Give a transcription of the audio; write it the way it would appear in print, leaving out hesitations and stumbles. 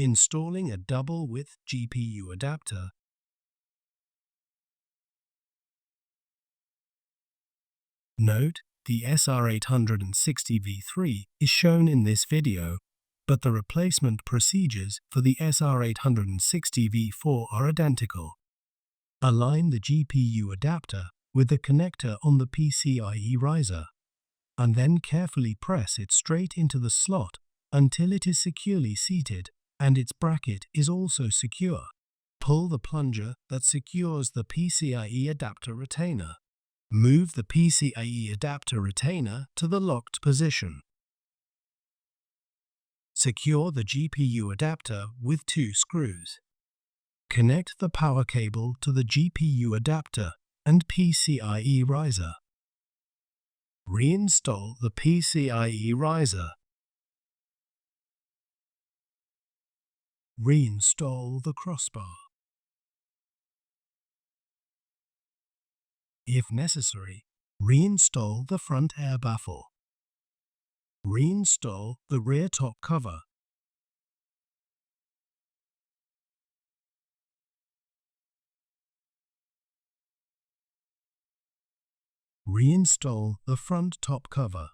Installing a double-width GPU adapter. Note, the SR860 V3 is shown in this video, but the replacement procedures for the SR860 V4 are identical. Align the GPU adapter with the connector on the PCIe riser, and then carefully press it straight into the slot until it is securely seated and its bracket is also secure. Pull the plunger that secures the PCIe adapter retainer. Move the PCIe adapter retainer to the locked position. Secure the GPU adapter with 2 screws. Connect the power cable to the GPU adapter and PCIe riser. Reinstall the PCIe riser. Reinstall the crossbar. If necessary, reinstall the front air baffle. Reinstall the rear top cover. Reinstall the front top cover.